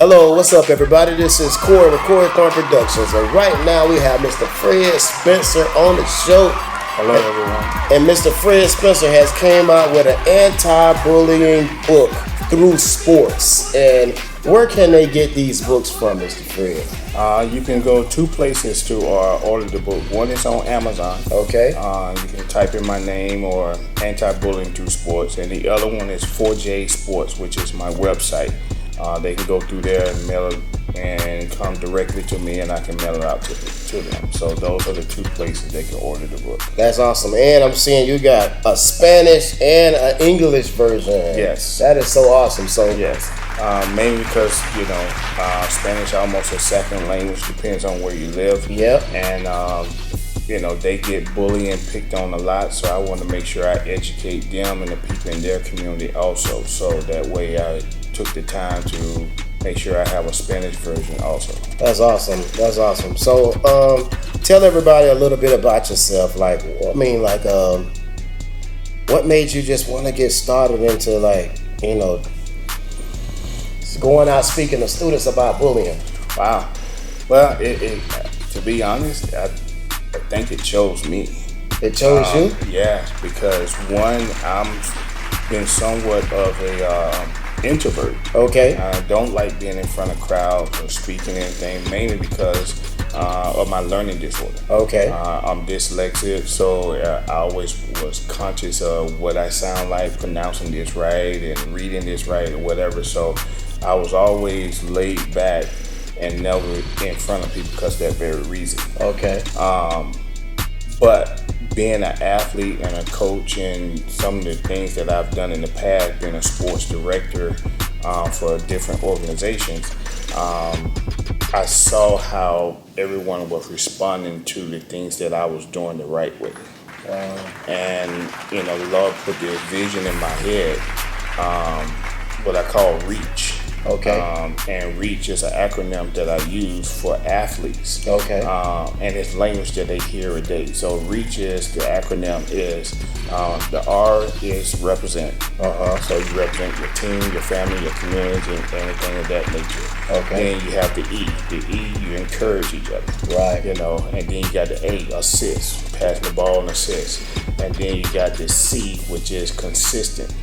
Hello, what's up, everybody? This is Corey with Corey Thornton Productions, and right now we have Mr. Fred Spencer on the show. Hello, everyone. And Mr. Fred Spencer has came out with an anti-bullying book through sports. And where can they get these books from, Mr. Fred? You can go two places to order the book. One is on Amazon. Okay. You can type in my name or anti-bullying through sports, and the other one is 4J Sports, which is my website. They can go through there and mail it and come directly to me, and I can mail it out to them. So those are the two places they can order the book. That's awesome. And I'm seeing you got a Spanish and an English version. Yes. That is so awesome. So yes, mainly because Spanish almost a second language, depends on where you live. Yep. And they get bullied and picked on a lot, so I want to make sure I educate them and the people in their community also. So that way I took the time to make sure I have a Spanish version also. That's awesome. That's awesome. So, tell everybody a little bit about yourself. What made you just want to get started into going out speaking to students about bullying? Wow. Well, to be honest, I think it chose me. It chose you? Yeah, because one, I'm been somewhat of a introvert. Okay. I don't like being in front of crowds or speaking anything, mainly because of my learning disorder. Okay. I'm dyslexic, so I always was conscious of what I sound like, pronouncing this right and reading this right or whatever. So I was always laid back and never in front of people because of that very reason. Okay. But being an athlete and a coach and some of the things that I've done in the past, being a sports director for different organizations, I saw how everyone was responding to the things that I was doing the right way. And, the Lord put this vision in my head, what I call REACH. Okay. And REACH is an acronym that I use for athletes. Okay. And it's language that they hear a day. So REACH is, the acronym is, the R is represent. So you represent your team, your family, your community, and anything of that nature. Okay. Then you have the E. The E, you encourage each other. Right. And then you got the A, assist, passing the ball and assist. And then you got the C, which is consistent.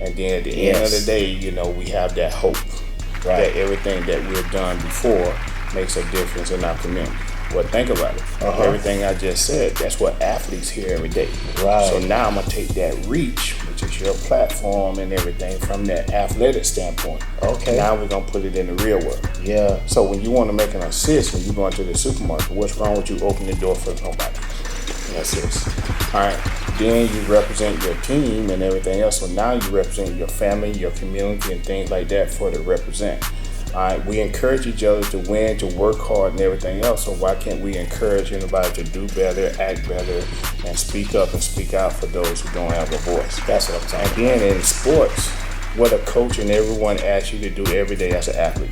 And then at the end of the day, we have that hope that everything that we've done before makes a difference in our community. Well, think about it. Everything I just said, that's what athletes hear every day. Right. So now I'm going to take that reach, which is your platform and everything, from that athletic standpoint. Okay. Now we're going to put it in the real world. Yeah. So when you want to make an assist, when you go into the supermarket, what's wrong with you opening the door for nobody? That's it. All right. Then you represent your team and everything else. So now you represent your family, your community, and things like that for to represent. All right. We encourage each other to win, to work hard, and everything else. So why can't we encourage anybody to do better, act better, and speak up and speak out for those who don't have a voice? That's what I'm talking about. And then in sports, what a coach and everyone asks you to do every day as an athlete: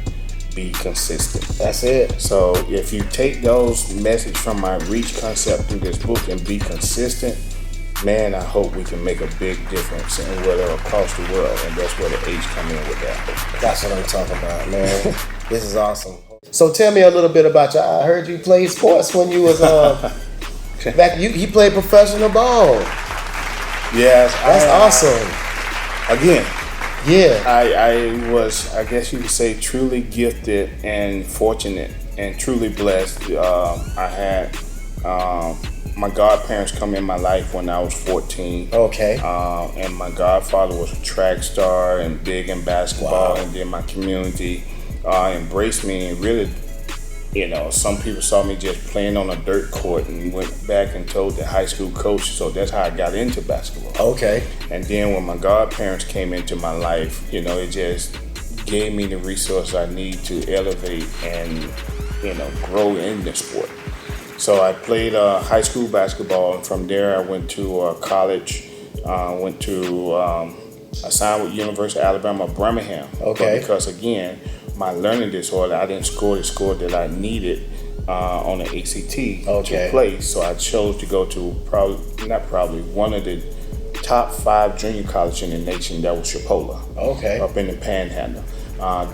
be consistent. That's it. So if you take those message from my REACH concept through this book and be consistent, man, I hope we can make a big difference in whether across the world, and that's where the H come in with that. That's what I'm talking about, man. This is awesome. So tell me a little bit about you. I heard you played sports when you was back. You played professional ball. Yes, that's awesome. Again. Yeah. I was, I guess you could say, truly gifted and fortunate and truly blessed. I had my godparents come in my life when I was 14. Okay. And my godfather was a track star and big in basketball. Wow. And then my community embraced me and really, some people saw me just playing on a dirt court and went back and told the high school coach. So that's how I got into basketball. Okay. And then when my godparents came into my life, it just gave me the resource I need to elevate and, grow in the sport. So I played high school basketball, and from there I went to college. I signed with University of Alabama, Birmingham. Okay. But because again, my learning disorder, I didn't score the score that I needed on the ACT to play. So I chose to go to one of the top 5 junior colleges in the nation. That was Chipola. Okay. Up in the Panhandle.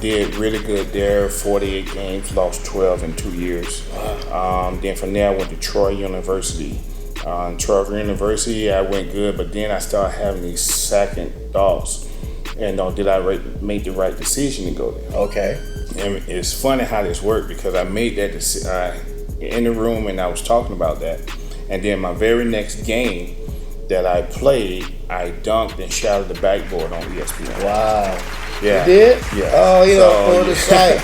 Did really good there, 48 games, lost 12 in 2 years. Then from there I went to Troy University. Troy University, I went good, but then I started having these second thoughts. And did I make the right decision to go there? Okay. And it's funny how this worked, because I made that in the room and I was talking about that. And then my very next game that I played, I dunked and shouted the backboard on ESPN. Wow. Yeah. You did? Yeah. Oh, on the site.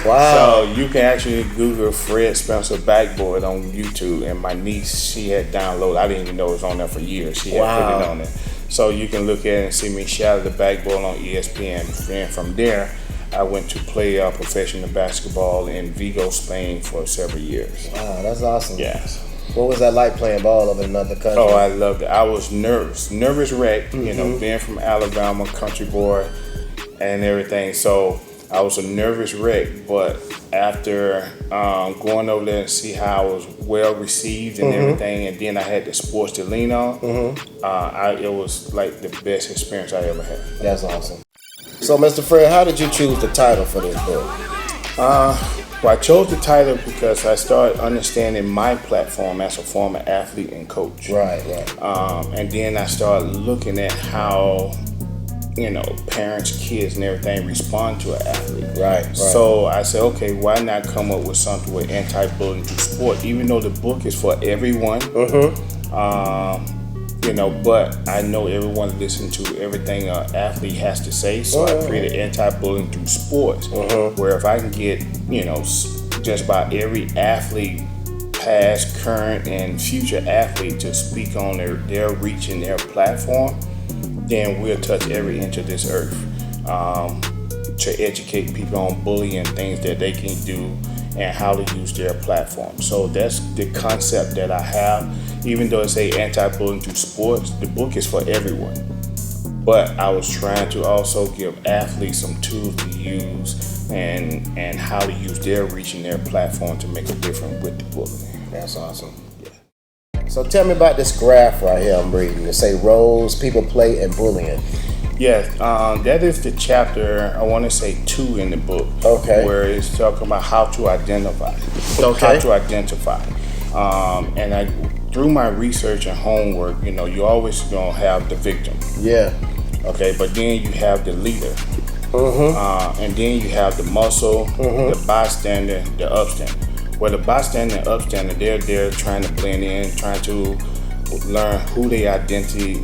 Wow. So you can actually Google Fred Spencer backboard on YouTube, and my niece, she had downloaded. I didn't even know it was on there for years. She had put it on there. So you can look at it and see me shout the backboard on ESPN. And from there, I went to play professional basketball in Vigo, Spain for several years. Wow, that's awesome. Yes. What was that like playing ball over in another country? Oh, I loved it. I was nervous wreck, being from Alabama, country boy, and everything. So I was a nervous wreck, but after going over there and see how I was well received and everything, and then I had the sports to lean on, it was like the best experience I ever had. That's awesome. So, Mr. Fred, how did you choose the title for this book? Well, I chose the title because I started understanding my platform as a former athlete and coach. Right. And then I started looking at how parents, kids, and everything respond to an athlete. Right. So I said, okay, why not come up with something with anti-bullying through sport? Even though the book is for everyone, but I know everyone listens to everything an athlete has to say. So I created anti-bullying through sports, where if I can get, just about every athlete, past, current, and future athlete to speak on their reach and their platform, then we'll touch every inch of this earth to educate people on bullying and things that they can do and how to use their platform. So that's the concept that I have. Even though it's anti-bullying through sports, the book is for everyone. But I was trying to also give athletes some tools to use and how to use their reach and their platform to make a difference with the bullying. That's awesome. So tell me about this graph right here I'm reading. It say roles, people play, and bullying. Yes, that is the chapter, I want to say 2 in the book. Okay. Where it's talking about how to identify. And through my research and homework, you always going to have the victim. Yeah. Okay, but then you have the leader. And then you have the muscle, the bystander, the upstander. Well, the bystander and upstander, they're there trying to blend in, trying to learn who their identity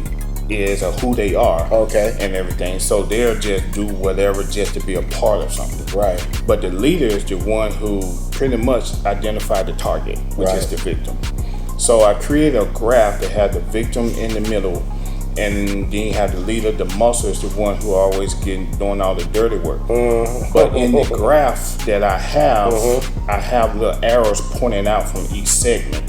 is or who they are. Okay. And everything. So they'll just do whatever just to be a part of something. Right. But the leader is the one who pretty much identified the target, which is the victim. So I created a graph that had the victim in the middle, and then you have the leader. The muscle is the one who always doing all the dirty work. But in the graph that I have little arrows pointing out from each section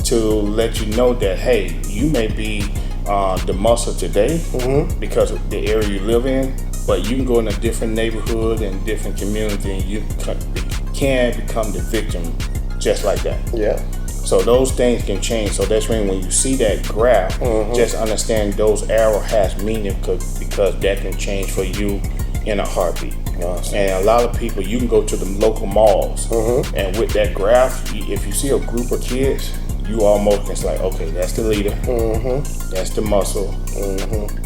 to let you know that, hey, you may be the muscle today because of the area you live in, but you can go in a different neighborhood and different community and you can become the victim just like that. Yeah. So those things can change. So that's when you see that graph, just understand those arrows has meaning because that can change for you in a heartbeat. Awesome. And a lot of people, you can go to the local malls, and with that graph, if you see a group of kids, you almost can say, okay, that's the leader, that's the muscle,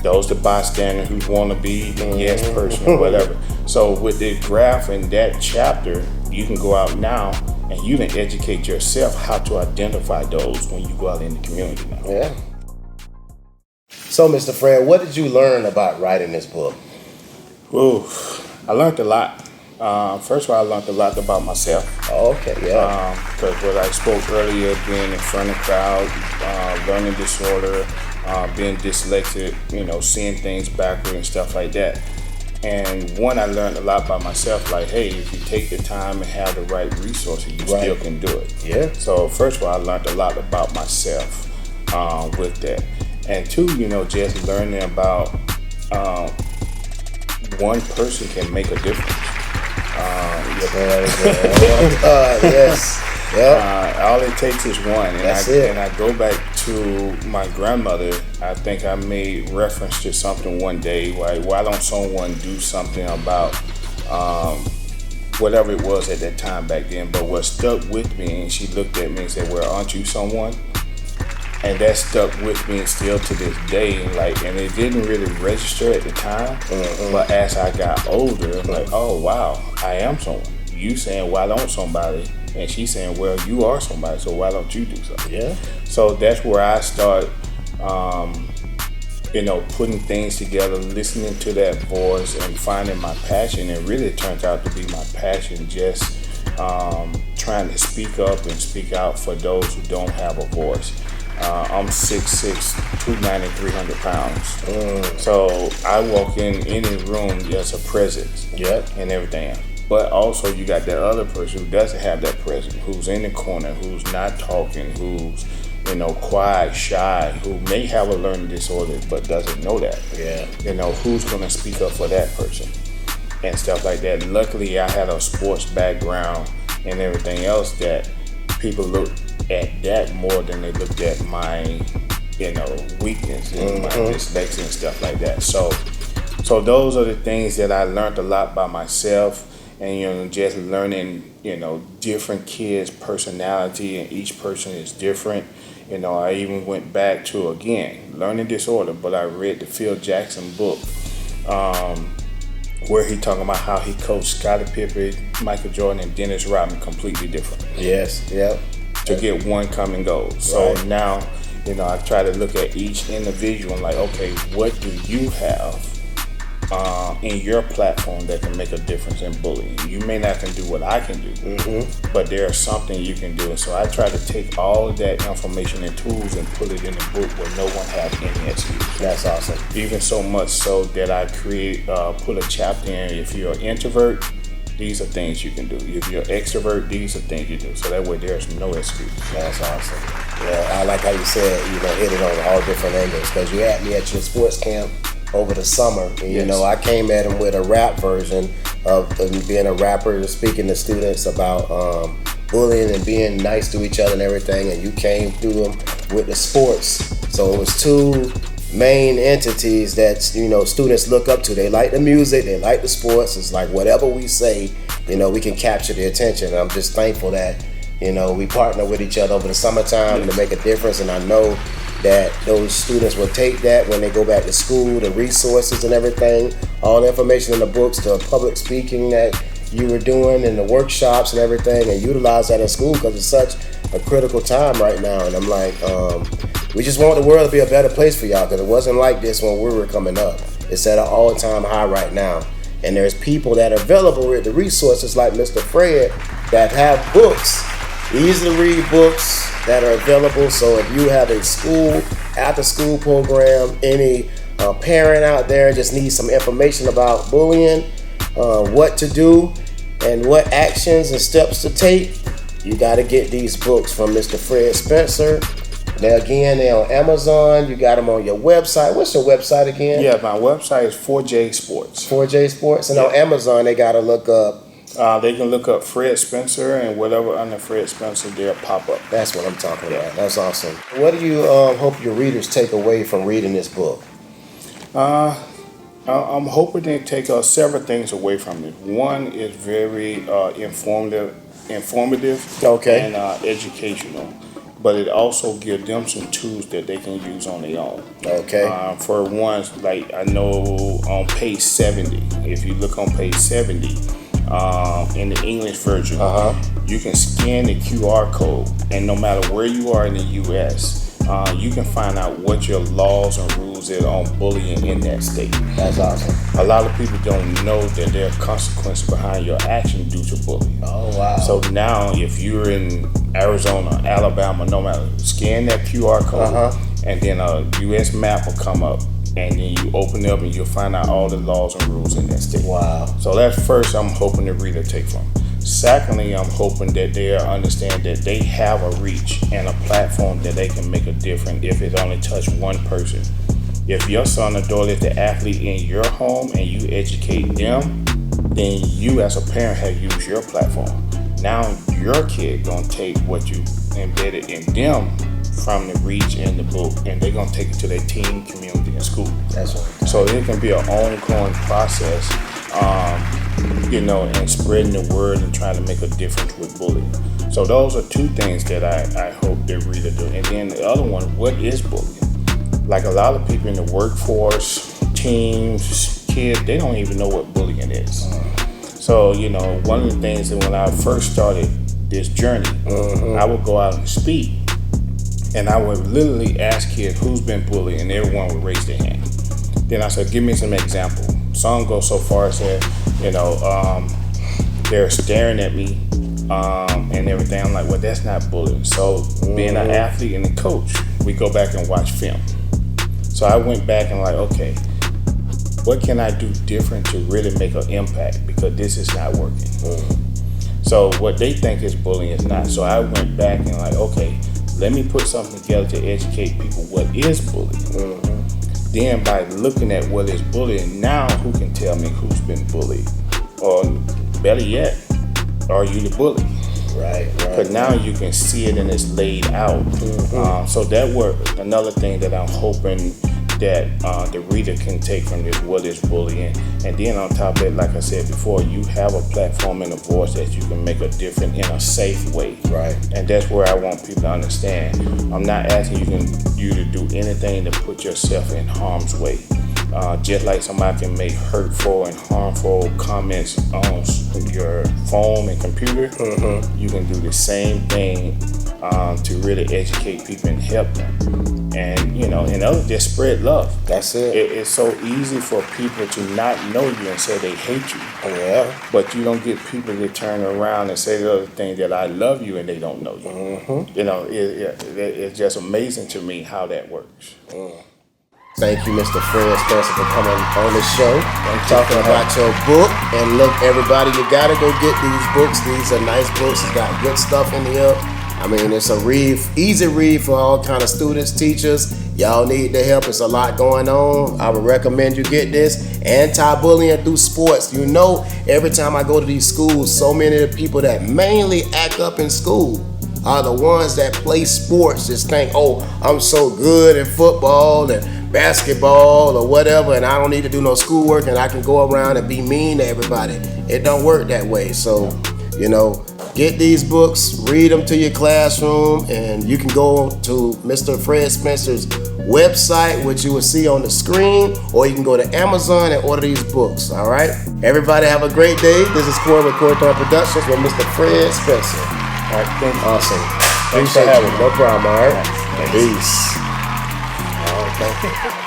those the bystander who want to be the yes person or whatever. So with the graph in that chapter, you can go out now and you can educate yourself how to identify those when you go out in the community now. Yeah. So, Mr. Fred, what did you learn about writing this book? Ooh, I learned a lot. First of all, I learned a lot about myself. Oh, okay, yeah. Because what I spoke earlier, being in front of crowd, learning disorder, being dyslexic, seeing things backward and stuff like that. And I learned a lot about myself, like, hey, if you take the time and have the right resources, you still can do it. Yeah. So first of all, I learned a lot about myself with that. And 2, just learning about one person can make a difference. Yes. All it takes is one. And That's it. And I go back to my grandmother. I think I made reference to something one day. Like, why don't someone do something about whatever it was at that time back then? But what stuck with me, and she looked at me and said, well, aren't you someone? And that stuck with me still to this day. Like, and it didn't really register at the time. But as I got older, I'm like, oh wow, I am someone. You saying, why don't somebody? And she saying, well, you are somebody, so why don't you do something? Yeah. So that's where I start, putting things together, listening to that voice and finding my passion. And really it turns out to be my passion, just trying to speak up and speak out for those who don't have a voice. I'm 6'6", 290, 300 pounds. So I walk in any room, there's a presence and everything else. But also you got that other person who doesn't have that presence, who's in the corner, who's not talking, who's, quiet, shy, who may have a learning disorder but doesn't know that. Yeah. Who's gonna speak up for that person and stuff like that. Luckily I had a sports background and everything else that people look at that more than they looked at my, weakness and my dyslexia and stuff like that. So those are the things that I learned a lot by myself. And just learning, different kids' personality, and each person is different. I even went back to, again, learning disorder, but I read the Phil Jackson book, where he talking about how he coached Scottie Pippen, Michael Jordan, and Dennis Rodman completely different. Yes, yep. To get one come and go. So now, I try to look at each individual and like, okay, what do you have in your platform that can make a difference in bullying? You may not can do what I can do, but there's something you can do. And so I try to take all of that information and tools and put it in a book where no one has any excuse. That's awesome. Even so much so that I put a chapter in. If you're an introvert, these are things you can do. If you're an extrovert, these are things you do. So that way there's no excuse. That's awesome. Yeah, I like how you said, hit it on all different angles, because you had me at your sports camp over the summer. And, I came at him with a rap version of being a rapper, speaking to students about bullying and being nice to each other and everything. And you came through them with the sports. So it was two main entities that, students look up to. They like the music, they like the sports. It's like whatever we say, we can capture the attention. And I'm just thankful that, we partner with each other over the summertime to make a difference. And I know that those students will take that when they go back to school, the resources and everything, all the information in the books, the public speaking that you were doing and the workshops and everything, and utilize that in school, because it's such a critical time right now. And I'm like, we just want the world to be a better place for y'all, because it wasn't like this when we were coming up. It's at an all-time high right now. And there's people that are available with the resources like Mr. Fred that have books, easy to read books that are available. So if you have a school, after school program, any parent out there just needs some information about bullying, what to do and what actions and steps to take, you got to get these books from Mr. Fred Spencer. They're on Amazon. You got them on your website. What's your website again? Yeah, my website is 4J Sports. 4J Sports. And on Amazon, they got to look up. They can look up Fred Spencer, and whatever under Fred Spencer, they'll pop up. That's what I'm talking about. That's awesome. What do you hope your readers take away from reading this book? I'm hoping they take several things away from it. One is very informative, and educational. But it also gives them some tools that they can use on their own. Okay. For ones, like I know on page 70, if you look on page 70, in the English version, you can scan the QR code, and no matter where you are in the U.S., you can find out what your laws and rules are on bullying in that state. That's awesome. A lot of people don't know that there are consequences behind your action due to bullying. Oh, wow. So now if you're in Arizona, Alabama, no matter, scan that QR code, and then a U.S. map will come up, and then you open it up and you'll find out all the laws and rules in that state. Wow. So that's first I'm hoping the reader take from. Secondly, I'm hoping that they understand that they have a reach and a platform that they can make a difference if it only touch one person. If your son or daughter is the athlete in your home and you educate them, then you as a parent have used your platform. Now your kid gonna take what you embedded in them from the reach in the book, and they're gonna take it to their team, community, and school. That's right. So it can be an ongoing process, and spreading the word and trying to make a difference with bullying. So those are two things that I hope the reader do. And then the other one, what is bullying? Like a lot of people in the workforce, teams, kids, they don't even know what bullying is. So, one of the things that when I first started this journey, I would go out and speak, and I would literally ask kids who's been bullied, and everyone would raise their hand. Then I said, give me some example. Some go so far as that, they're staring at me and everything. I'm like, well, that's not bullying. So being an athlete and a coach, we go back and watch film. So I went back and like, okay, what can I do different to really make an impact? Because this is not working. So what they think is bullying is not. So I went back and like, okay, let me put something together to educate people what is bullying. Then by looking at what is bullying, now who can tell me who's been bullied? Or better yet, are you the bully? Right. But now you can see it and it's laid out. So that were another thing that I'm hoping that the reader can take from this, what is bullying. And then on top of it, like I said before, you have a platform and a voice that you can make a difference in a safe way. Right. And that's where I want people to understand. I'm not asking you to do anything to put yourself in harm's way. Just like somebody can make hurtful and harmful comments on your phone and computer, you can do the same thing to really educate people and help them. And just spread love. That's it. It's so easy for people to not know you and say they hate you. Yeah. But you don't get people to turn around and say the other thing that I love you and they don't know you. It's just amazing to me how that works. Thank you, Mr. Fred Spencer, for coming on the show and talking about your book. And look, everybody, you gotta go get these books. These are nice books. It's got good stuff in here. I mean, it's a easy read for all kind of students, teachers. Y'all need the help. It's a lot going on. I would recommend you get this. Anti-bullying through sports. Every time I go to these schools, so many of the people that mainly act up in school are the ones that play sports. Just think, oh, I'm so good in football and basketball or whatever, and I don't need to do no schoolwork, and I can go around and be mean to everybody. It don't work that way. So, get these books, read them to your classroom, and you can go to Mr. Fred Spencer's website, which you will see on the screen, or you can go to Amazon and order these books, all right? Everybody have a great day. This is Corey with Corey Thornton Productions with Mr. Fred Spencer. All right, thank you. Awesome. Thanks for having me. No problem, all right? Thanks. Peace. All right, thank you.